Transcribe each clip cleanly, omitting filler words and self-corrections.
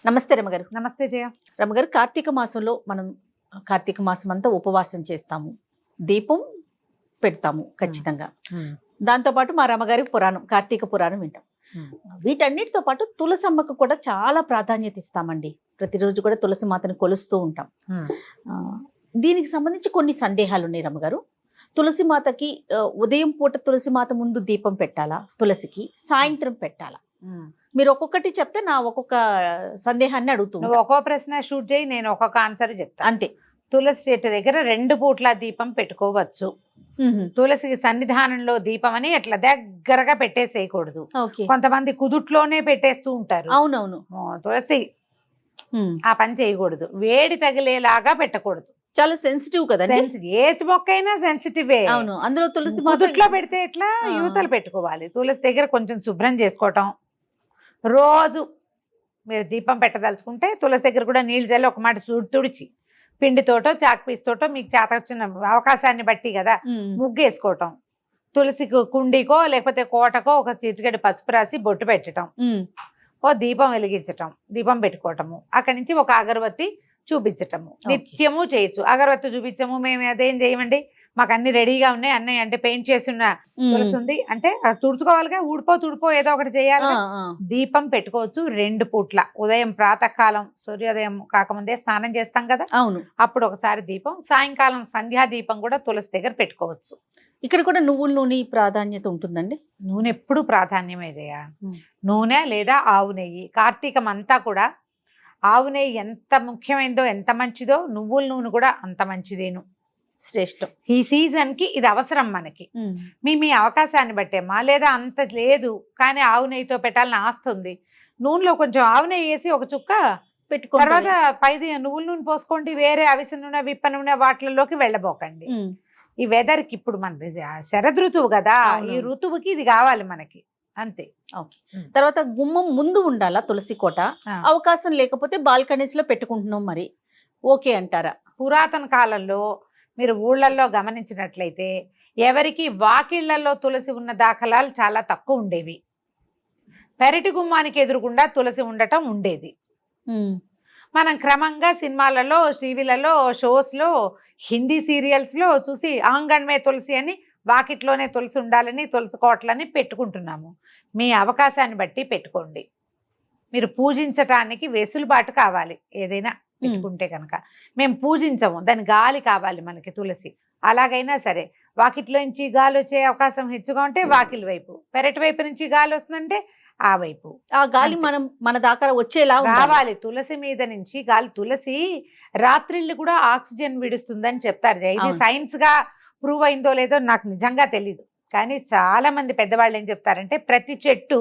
నమస్తే రమగారు. నమస్తే జయ. రమగారు, కార్తీక మాసంలో మనం కార్తీక మాసం అంతా ఉపవాసం చేస్తాము, దీపం పెడతాము ఖచ్చితంగా. దాంతోపాటు మా రమగారి పురాణం, కార్తీక పురాణం వింటాం. వీటన్నిటితో పాటు తులసమ్మకు కూడా చాలా ప్రాధాన్యత ఇస్తామండి. ప్రతిరోజు కూడా తులసి మాతను కొలుస్తూ ఉంటాం. దీనికి సంబంధించి కొన్ని సందేహాలు ఉన్నాయి రమగారు. తులసి మాతకి ఉదయం పూట తులసి మాత ముందు దీపం పెట్టాలా, తులసికి సాయంత్రం పెట్టాలా? మీరు ఒక్కొక్కటి చెప్తే నా ఒక్కొక్క సందేహాన్ని అడుగుతున్నాను. ఒక్కో ప్రశ్న షూట్ చేయి, నేను ఒక్కొక్క ఆన్సర్ చెప్తా. అంతే. తులసి చెట్టు దగ్గర 2 పూట్ల దీపం పెట్టుకోవచ్చు. తులసికి సన్నిధానంలో దీపం అని అట్లా దగ్గరగా పెట్టేసేయకూడదు. కొంతమంది కుదుట్లోనే పెట్టేస్తూ ఉంటారు. అవునవును. తులసి ఆ పని చేయకూడదు. వేడి తగిలేలాగా పెట్టకూడదు. చాలా సెన్సిటివ్ కదా. ఏ మొక్క అయినా సెన్సిటివే. అవును. అందులో తులసి కుదుట్లో పెడితే ఎట్లా, యువతలు పెట్టుకోవాలి. తులసి దగ్గర కొంచెం శుభ్రం చేసుకోవటం. రోజు మీరు దీపం పెట్టదలుచుకుంటే తులసి దగ్గర కూడా నీళ్ళు చల్లి ఒక మాట తుడిచి పిండితోటో చాక్ పీస్తోటో మీకు చేత వచ్చిన అవకాశాన్ని బట్టి కదా ముగ్గేసుకోవటం. తులసి కుండీకో లేకపోతే కోటకో ఒక చిటికెడు పసుపు రాసి బొట్టు పెట్టడం, ఓ దీపం వెలిగించటం, దీపం పెట్టుకోవటము. అక్కడి నుంచి ఒక అగరబత్తి చూపించటము. నిత్యము చేయొచ్చు. అగరబత్తి చూపించము, మేము అదేం చేయమండి, మాకు అన్ని రెడీగా ఉన్నాయి, అన్నయ్య అంటే పెయింట్ చేసిన తులసి ఉంది అంటే తుడుచుకోవాలిగా, తుడిపో ఏదో ఒకటి చేయాలి. దీపం పెట్టుకోవచ్చు 2 పూట్ల. ఉదయం ప్రాతకాలం సూర్యోదయం కాకముందే స్నానం చేస్తాం కదా, అవును, అప్పుడు ఒకసారి దీపం. సాయంకాలం సంధ్యా దీపం కూడా తులసి దగ్గర పెట్టుకోవచ్చు. ఇక్కడ కూడా నువ్వుల నూనె ప్రాధాన్యత ఉంటుందండి. నూనె ఎప్పుడు ప్రాధాన్యమే చేయ. నూనె లేదా ఆవు నెయ్యి. కార్తీకం అంతా కూడా ఆవు నెయ్యి ఎంత ముఖ్యమైనదో, ఎంత మంచిదో, నువ్వుల నూనె కూడా అంత మంచిదేను, శ్రేష్టం. ఈ సీజన్ కి ఇది అవసరం మనకి. మీ అవకాశాన్ని బట్టేమా, లేదా అంత లేదు కానీ ఆవు నెయ్యితో పెట్టాలని ఆస్తుంది, నూనెలో కొంచెం ఆవు నెయ్యి వేసి ఒక చుక్క పెట్టుకో, తర్వాత పైది నువ్వుల నూనె పోసుకోండి. వేరే అవిసె నూనె, విప్ప నూనె వాటిల్లోకి వెళ్ళబోకండి. ఈ వెదర్ కి ఇప్పుడు మనది శరద్ ఋతువు కదా, ఈ ఋతువుకి ఇది కావాలి మనకి, అంతే. ఓకే. తర్వాత గుమ్మం ముందు ఉండాలా తులసి కోట? అవకాశం లేకపోతే బాల్కనీస్ లో పెట్టుకుంటున్నాం, మరి ఓకే అంటారా? పురాతన కాలంలో మీరు ఊళ్ళల్లో గమనించినట్లయితే ఎవరికి వాకిళ్లలో తులసి ఉన్న దాఖలాలు చాలా తక్కువ ఉండేవి. పెరటి గుమ్మానికి ఎదురుగుండా తులసి ఉండటం ఉండేది. మనం క్రమంగా సినిమాలలో, టీవీలలో, షోస్లో, హిందీ సీరియల్స్లో చూసి ఆంగణమే తులసి అని, వాకిట్లోనే తులసి ఉండాలని, తులసి కోటలని పెట్టుకుంటున్నాము. మీ అవకాశాన్ని బట్టి పెట్టుకోండి. మీరు పూజించటానికి వెసులుబాటు కావాలి. ఏదైనా పెట్టుకుంటే కనుక మేము పూజించము, దాని గాలి కావాలి మనకి తులసి. అలాగైనా సరే వాకిట్లో నుంచి గాలి వచ్చే అవకాశం హెచ్చుగా ఉంటే వాకిలి వైపు, పెరటి వైపు నుంచి గాలి వస్తుందంటే ఆ వైపు. ఆ గాలి మన దాకా వచ్చేలా రావాలి. తులసి మీద నుంచి గాలి. తులసి రాత్రిళ్ళు కూడా ఆక్సిజన్ విడుస్తుందని చెప్తారు. ఇది సైన్స్ గా ప్రూవ్ అయిందో లేదో నాకు నిజంగా తెలీదు, కానీ చాలా మంది పెద్దవాళ్ళు ఏం చెప్తారంటే ప్రతి చెట్టు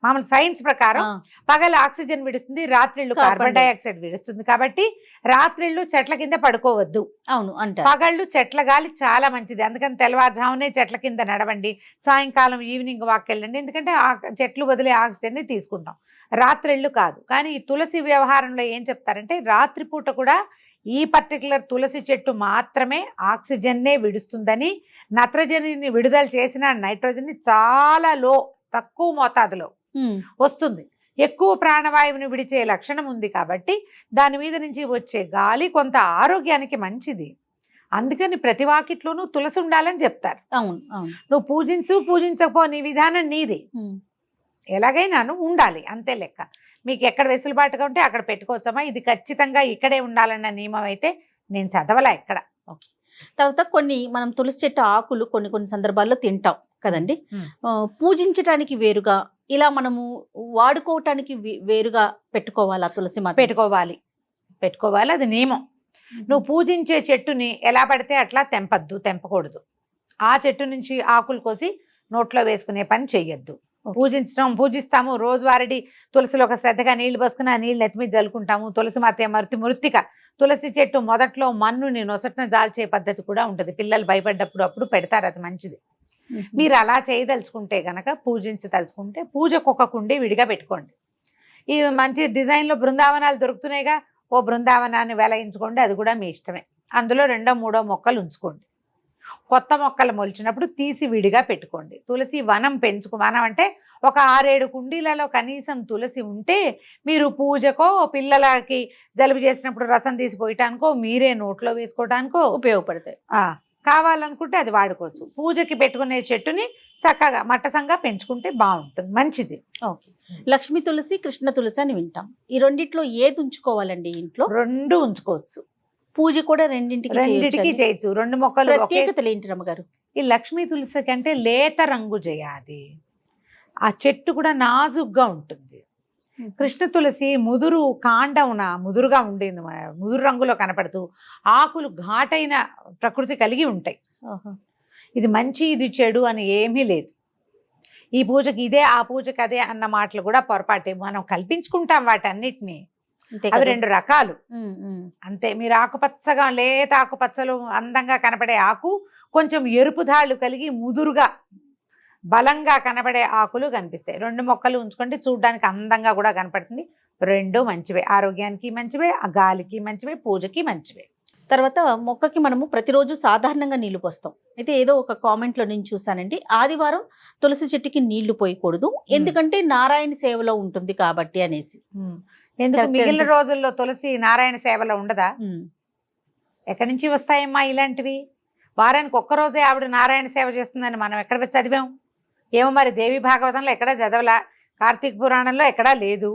మామూలు సైన్స్ ప్రకారం పగలు ఆక్సిజన్ విడుస్తుంది, రాత్రిళ్ళు కార్బన్ డైఆక్సైడ్ విడుస్తుంది. కాబట్టి రాత్రిళ్ళు చెట్ల కింద పడుకోవద్దు. అవును అంటే పగళ్ళు చెట్ల గాలి చాలా మంచిది. అందుకని తెల్లవారుజామునే చెట్ల కింద నడవండి, సాయంకాలం ఈవినింగ్ వాక్ వెళ్ళండి. ఎందుకంటే చెట్లు వదిలే ఆక్సిజన్ ని తీసుకుంటాం, రాత్రిళ్ళు కాదు. కానీ ఈ తులసి వ్యవహారంలో ఏం చెప్తారంటే రాత్రిపూట కూడా ఈ పర్టికులర్ తులసి చెట్టు మాత్రమే ఆక్సిజన్నే విడుస్తుందని, నత్రజనిని విడుదల చేసిన నైట్రోజన్ని చాలా తక్కువ మోతాదులో వస్తుంది. ఎక్కువ ప్రాణవాయువుని విడిచే లక్షణం ఉంది కాబట్టి దాని మీద నుంచి వచ్చే గాలి కొంత ఆరోగ్యానికి మంచిది. అందుకని ప్రతి వాకిట్లోనూ తులసి ఉండాలని చెప్తారు. నువ్వు పూజించకపో, నీ విధానం నీది. ఎలాగైనాను ఉండాలి, అంతే లెక్క. మీకు ఎక్కడ వెసులుబాటుగా ఉంటే అక్కడ పెట్టుకోవచ్చమ్మా. ఇది ఖచ్చితంగా ఇక్కడే ఉండాలన్న నియమం అయితే నేను చదవలే ఎక్కడ. ఓకే. తర్వాత మనం తులసి చెట్టు ఆకులు కొన్ని సందర్భాల్లో తింటాం కదండి. పూజించటానికి వేరుగా, ఇలా మనము వాడుకోవటానికి వేరుగా పెట్టుకోవాలా తులసి మాత? పెట్టుకోవాలి, అది నియమం. నువ్వు పూజించే చెట్టుని ఎలా పడితే అట్లా తెంపకూడదు. ఆ చెట్టు నుంచి ఆకులు కోసి నోట్లో వేసుకునే పని చెయ్యొద్దు. పూజిస్తాము, రోజువారీ తులసిలో ఒక శ్రద్ధగా నీళ్లు పోసుకుని ఆ నీళ్ళు నెత్తి మీద జల్లుకుంటాము. తులసి మాత మృత్తిక. తులసి చెట్టు మొదట్లో మన్నుని నొసటన దాల్చే పద్ధతి కూడా ఉంటుంది. పిల్లలు భయపడ్డప్పుడు అప్పుడు పెడతారు, అది మంచిది. మీరు అలా చేయదలుచుకుంటే గనక, పూజించదలుచుకుంటే పూజకు ఒక కుండి విడిగా పెట్టుకోండి. ఈ మంచి డిజైన్లో బృందావనాలు దొరుకుతున్నాయిగా, ఓ బృందావనాన్ని వెలయించుకోండి, అది కూడా మీ ఇష్టమే. అందులో 2-3 మొక్కలు ఉంచుకోండి. కొత్త మొక్కలు మొలిచినప్పుడు తీసి విడిగా పెట్టుకోండి. తులసి వనం వనం అంటే ఒక 6-7 కుండీలలో కనీసం తులసి ఉంటే మీరు పూజకో, పిల్లలకి జలుబు చేసినప్పుడు రసం తీసి పోయటానికో, మీరే నోట్లో వేసుకోవడానికో ఉపయోగపడతాయి. కావాలనుకుంటే అది వాడుకోవచ్చు. పూజకి పెట్టుకునే చెట్టుని చక్కగా మట్టసంగా పెంచుకుంటే బాగుంటుంది, మంచిది. ఓకే. లక్ష్మీ తులసి, కృష్ణ తులసి అని వింటాం. ఈ రెండిట్లో ఏది ఉంచుకోవాలండి ఇంట్లో? 2 ఉంచుకోవచ్చు. పూజ కూడా రెండింటికి చేయొచ్చు. 2 మొక్కలు. ప్రత్యేకతలు ఏంటి రమ్మగారు? ఈ లక్ష్మీ తులసి కంటే లేత రంగు చేయాలి. ఆ చెట్టు కూడా నాజుగ్గా ఉంటుంది. కృష్ణ తులసి ముదురు కాండమున ముదురుగా ఉండేది, ముదురు రంగులో కనపడుతూ ఆకులు ఘాటైన ప్రకృతి కలిగి ఉంటాయి. ఇది మంచి ఇది చెడు అని ఏమీ లేదు. ఈ పూజకి ఇదే, ఆ పూజకి అదే అన్న మాటలు కూడా పొరపాటే. మనం కల్పించుకుంటాం వాటన్నిటినీ. అవి 2 రకాలు అంతే. మీరు ఆకుపచ్చగా, లేత ఆకుపచ్చలు అందంగా కనపడే ఆకు, కొంచెం ఎరుపు దాళ్ళు కలిగి ముదురుగా బలంగా కనబడే ఆకులు కనిపిస్తాయి. 2 మొక్కలు ఉంచుకుంటే చూడడానికి అందంగా కూడా కనపడుతుంది. 2 మంచివే, ఆరోగ్యానికి మంచివే, ఆ గాలికి మంచివే, పూజకి మంచివే. తర్వాత మొక్కకి మనము ప్రతిరోజు సాధారణంగా నీళ్లు పోస్తాం. అయితే ఏదో ఒక కామెంట్లో నేను చూసానండి, ఆదివారం తులసి చెట్టుకి నీళ్లు పోయకూడదు, ఎందుకంటే నారాయణ సేవలో ఉంటుంది కాబట్టి అనేసి. ఎందుకు మిగిలిన రోజుల్లో తులసి నారాయణ సేవలో ఉండదా? ఎక్కడి నుంచి వస్తాయమ్మా ఇలాంటివి? వారానికి ఒక్కరోజే ఆవిడ నారాయణ సేవ చేస్తుందని మనం ఎక్కడ చదివాం? ఏమో మరి, దేవి భాగవతంలో ఎక్కడా చదవలా, కార్తీక పురాణంలో ఎక్కడా లేదు.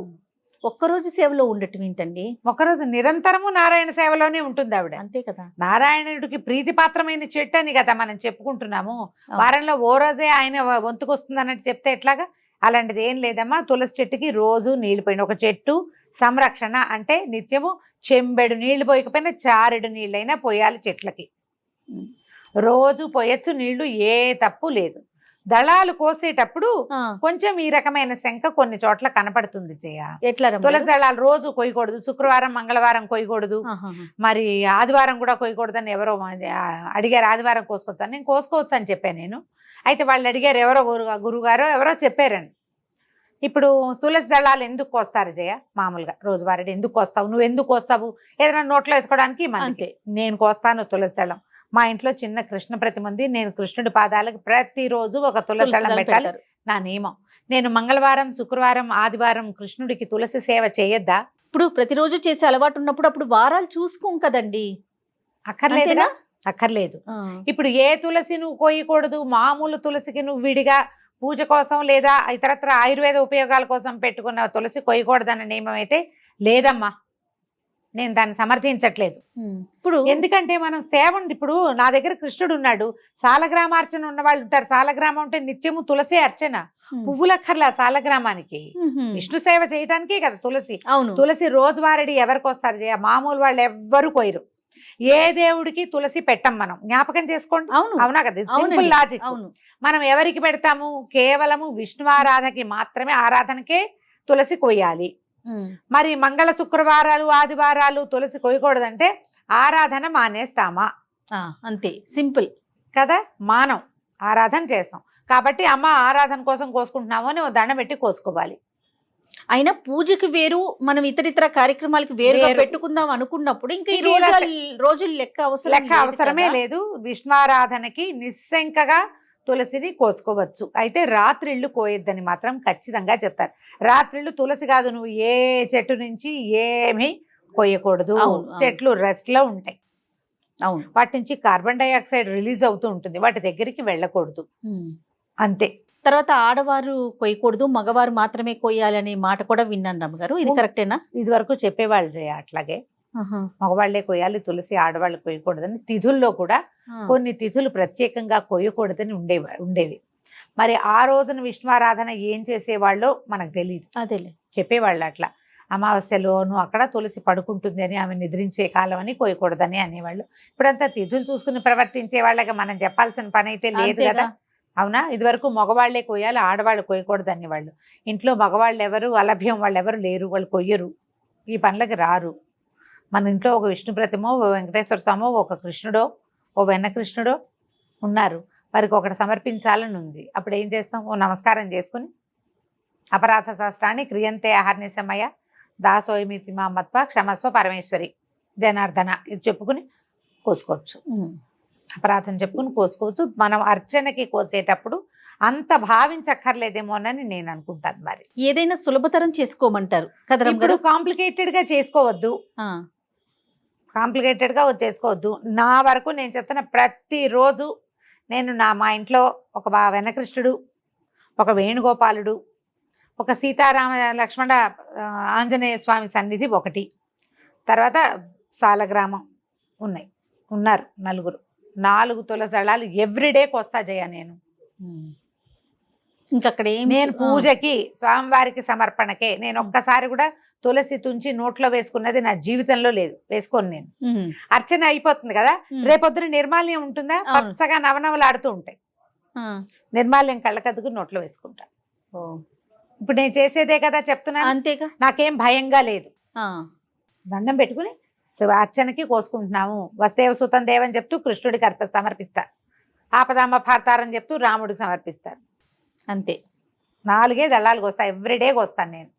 ఒక్కరోజు సేవలో ఉండటం ఏంటండి? ఒక్కరోజు నిరంతరము నారాయణ సేవలోనే ఉంటుంది ఆవిడ. అంతే కదా. నారాయణుడికి ప్రీతిపాత్రమైన చెట్టు అని కదా మనం చెప్పుకుంటున్నాము. వారంలో ఓ రోజే ఆయన వంతుకు వస్తుంది అన్నట్టు చెప్తే ఎట్లాగా? అలాంటిది ఏం లేదమ్మా. తులసి చెట్టుకి రోజు నీళ్లు పోయిన, ఒక చెట్టు సంరక్షణ అంటే నిత్యము చెంబెడు నీళ్లు పోయకపోయినా చారెడు నీళ్ళైనా పోయాలి చెట్లకి. రోజు పోయొచ్చు నీళ్లు, ఏ తప్పు లేదు. దళాలు కోసేటప్పుడు కొంచెం ఈ రకమైన శంక కొన్ని చోట్ల కనపడుతుంది. ఎట్లా? తులసి దళాలు రోజు కొయ్యకూడదు, శుక్రవారం మంగళవారం కొయ్యకూడదు, మరి ఆదివారం కూడా కొయ్యకూడదు అని ఎవరో అడిగారు. ఆదివారం కోసుకోవచ్చు, నేను కోసుకోవచ్చు అని చెప్పాను నేను. అయితే వాళ్ళు అడిగారు, ఎవరో గురుగారో ఎవరో చెప్పారండి. ఇప్పుడు తులసి దళాలు ఎందుకు కోస్తారు జయ? మామూలుగా రోజువారీ ఎందుకు కోస్తావు? నువ్వు ఎందుకు కోస్తావు? ఏదైనా నోట్లో వేసుకోవడానికి. అంతే. నేను కోస్తాను తులసి దళం. మా ఇంట్లో చిన్న కృష్ణ ప్రతిమ ఉంది. నేను కృష్ణుడి పాదాలకు ప్రతిరోజు ఒక తులసి దళం పెట్టాలి, నా నియమం. నేను మంగళవారం, శుక్రవారం, ఆదివారం కృష్ణుడికి తులసి సేవ చేయొద్దా? ఇప్పుడు ప్రతిరోజు చేసే అలవాటు ఉన్నప్పుడు అప్పుడు వారాలు చూసుకోం కదండి. అక్కర్లేదుగా? అక్కర్లేదు. ఇప్పుడు ఏ తులసి నువ్వు కోయకూడదు, మామూలు తులసికి నువ్వు విడిగా పూజ కోసం లేదా ఇతరత్ర ఆయుర్వేద ఉపయోగాల కోసం పెట్టుకున్న తులసి కొయ్యకూడదన్న నియమం అయితే లేదమ్మా. నేను దాన్ని సమర్థించట్లేదు. ఇప్పుడు ఎందుకంటే మనం సేవ, ఇప్పుడు నా దగ్గర కృష్ణుడు ఉన్నాడు, సాలగ్రామార్చన ఉన్న వాళ్ళు ఉంటారు. సాలగ్రామం అంటే నిత్యము తులసి అర్చన, పువ్వులక్కర్లా సాలగ్రామానికి. విష్ణు సేవ చేయడానికే కదా తులసి. తులసి రోజువారీ ఎవరికి వస్తారు? మామూలు వాళ్ళు ఎవ్వరు కొయ్యరు. ఏ దేవుడికి తులసి పెట్టం మనం, జ్ఞాపకం చేసుకోండి. అవునా కదా? Simple logic. మనం ఎవరికి పెడతాము? కేవలము విష్ణు ఆరాధనకి మాత్రమే, ఆరాధనకే తులసి కొయ్యాలి. మరి మంగళ శుక్రవారాలు ఆదివారాలు తులసి కొయ్యకూడదంటే ఆరాధన మానేస్తామా? అంతే, సింపుల్ కదా. మానం, ఆరాధన చేస్తాం కాబట్టి అమ్మ ఆరాధన కోసం కోసుకుంటున్నాము అని దండం పెట్టి కోసుకోవాలి. అయినా పూజకి వేరు, మనం ఇతరితర కార్యక్రమాలకి వేరుగా పెట్టుకుందాం అనుకున్నప్పుడు ఇంకా ఈ రోజులు లెక్క అవసరమే లేదు. విష్ణువారాధనకి నిస్సంకగా తులసిని కోసుకోవచ్చు. అయితే రాత్రిళ్ళు కోయొద్దని మాత్రం ఖచ్చితంగా చెప్తారు. రాత్రిళ్ళు తులసి కాదు, నువ్వు ఏ చెట్టు నుంచి ఏమీ కోయకూడదు. చెట్లు రెస్ట్ లో ఉంటాయి. వాటి నుంచి కార్బన్ డైఆక్సైడ్ రిలీజ్ అవుతూ ఉంటుంది, వాటి దగ్గరికి వెళ్ళకూడదు. అంతే. తర్వాత ఆడవారు కొయ్యకూడదు, మగవారు మాత్రమే కొయ్యాలి అనే మాట కూడా విన్నాను రమ్మగారు, ఇది కరెక్టేనా? ఇది వరకు చెప్పేవాళ్ళు అట్లాగే మగవాళ్లే కొయ్యాలి తులసి, ఆడవాళ్ళు కొయ్యకూడదని. తిథుల్లో కూడా కొన్ని తిథులు ప్రత్యేకంగా కొయ్యకూడదని ఉండేవి. మరి ఆ రోజున విష్ణువారాధన ఏం చేసేవాళ్ళో మనకు తెలియదు, అదేలే చెప్పేవాళ్ళు అట్లా. అమావాస్యలోను అక్కడ తులసి పడుకుంటుంది అని, ఆమె నిద్రించే కాలం అని కొయ్యకూడదని అనేవాళ్ళు. ఇప్పుడంతా తిథులు చూసుకుని ప్రవర్తించే వాళ్ళకి మనం చెప్పాల్సిన పని అయితే లేదు కదా. అవునా? ఇదివరకు మగవాళ్లే కొయ్యాలి, ఆడవాళ్ళు కొయ్యకూడదు అనేవాళ్ళు. ఇంట్లో మగవాళ్ళు ఎవరు, అలభ్యం వాళ్ళు ఎవరు లేరు, వాళ్ళు కొయ్యరు, ఈ పనులకి రారు. మన ఇంట్లో ఒక విష్ణు ప్రతిమో, ఓ వెంకటేశ్వర స్వామో, ఒక కృష్ణుడో, ఓ వెన్న కృష్ణుడో ఉన్నారు, వారికి ఒకటి సమర్పించాలని ఉంది. అప్పుడు ఏం చేస్తాం? ఓ నమస్కారం చేసుకుని అపరాధ శాస్త్రాన్ని క్రియంతే అహర్నిశమయ దాసోయమితి మామత్వ క్షమస్వ పరమేశ్వరి జనార్దన ఇది చెప్పుకుని కోసుకోవచ్చు. అపరాధం చెప్పుకుని కోసుకోవచ్చు. మనం అర్చనకి కోసేటప్పుడు అంత భావించక్కర్లేదేమోనని నేను అనుకుంటాను. మరి ఏదైనా సులభతరం చేసుకోమంటారు కదా రమ్మ ఇప్పుడు గారు? కాంప్లికేటెడ్ గా చేసుకోవద్దు, ఆ, కాంప్లికేటెడ్ గా చేసుకోవద్దు. నా వరకు నేను చెప్తున్న ప్రతిరోజు నేను మా ఇంట్లో ఒక వెనకృష్ణుడు, ఒక వేణుగోపాలుడు, ఒక సీతారామ లక్ష్మణ ఆంజనేయ స్వామి సన్నిధి ఒకటి, తర్వాత సాలగ్రామం ఉన్నారు 4 తులసి దళాలు ఎవ్రీడే కోస్తా జయ నేను. ఇంకక్కడ నేను పూజకి స్వామివారికి సమర్పణకే నేను ఒక్కసారి కూడా తులసి తుంచి నోట్లో వేసుకున్నది నా జీవితంలో లేదు, వేసుకోను నేను. అర్చన అయిపోతుంది కదా, రేపొద్దున నిర్మాల్యం ఉంటుందా, పచ్చగా నవనవలాడుతూ ఉంటాయి, నిర్మాల్యం కళ్ళకద్దుకు నోట్లో వేసుకుంటా. ఇప్పుడు నేను చేసేదే కదా చెప్తున్నా, అంతేగా, నాకేం భయంగా లేదు. దండం పెట్టుకుని అర్చనకి కోసుకుంటున్నాము. వస్తేవ సుతం దేవని చెప్తూ కృష్ణుడికి సమర్పిస్తారు, ఆపదామ భారతారని చెప్తూ రాముడికి సమర్పిస్తారు. అంతే, 4 దళాలకు వస్తాయి, ఎవ్రీడే వస్తాను నేను.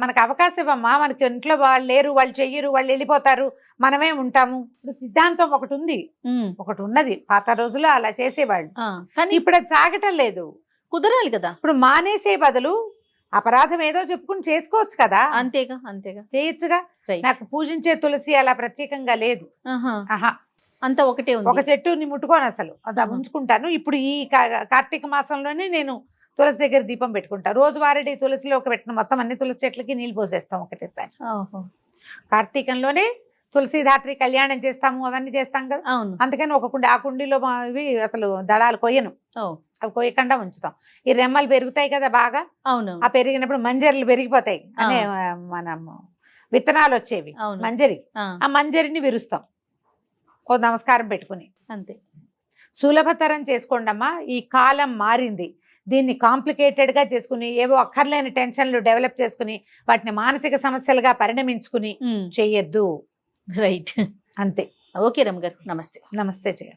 మనకు అవకాశం ఇవ్వమ్మా, మనకి ఇంట్లో వాళ్ళు లేరు, వాళ్ళు చెయ్యరు, వాళ్ళు వెళ్ళిపోతారు, మనమే ఉంటాము. ఇప్పుడు సిద్ధాంతం ఒకటి ఉన్నది, పాత రోజుల్లో అలా చేసేవాళ్ళు, కానీ ఇప్పుడు అది సాగటం లేదు. కుదరాలి కదా, ఇప్పుడు మానేసే బదులు అపరాధం ఏదో చెప్పుకుని చేసుకోవచ్చు కదా. అంతేగా చేయొచ్చుగా. నాకు పూజించే తులసి అలా ప్రత్యేకంగా లేదు, అంతా ఒకటే ఉంది. ఒక చెట్టుని ముట్టుకోను అసలు, అది ఉంచుకుంటాను. ఇప్పుడు ఈ కార్తీక మాసంలోనే నేను తులసి దగ్గర దీపం పెట్టుకుంటా. రోజువారీ తులసిలో పెట్టిన మొత్తం అన్ని తులసి చెట్లకి నీళ్ళు పోసేస్తాం ఒకటేసారి. కార్తీకంలోనే తులసిధాత్రి కళ్యాణం చేస్తాము, అవన్నీ చేస్తాం కదా. అందుకని ఒక కుండి, ఆ కుండీలో ఇవి అసలు దళాలు కొయ్యను, అవి కొయ్యకుండా ఉంచుతాం. ఈ రెమ్మలు పెరుగుతాయి కదా బాగా, ఆ పెరిగినప్పుడు మంజరిలు పెరిగిపోతాయి అనే మనం విత్తనాలు వచ్చేవి, మంజరి, ఆ మంజరిని విరుస్తాం ఓ నమస్కారం పెట్టుకుని. అంతే, సులభతరం చేసుకోండి అమ్మా. ఈ కాలం మారింది, దీన్ని కాంప్లికేటెడ్గా చేసుకుని ఏవో అక్కర్లేని టెన్షన్లు డెవలప్ చేసుకుని వాటిని మానసిక సమస్యలుగా పరిణమించుకుని చెయ్యొద్దు. రైట్, అంతే. ఓకే రమ్మ గారు, నమస్తే. నమస్తే జయ.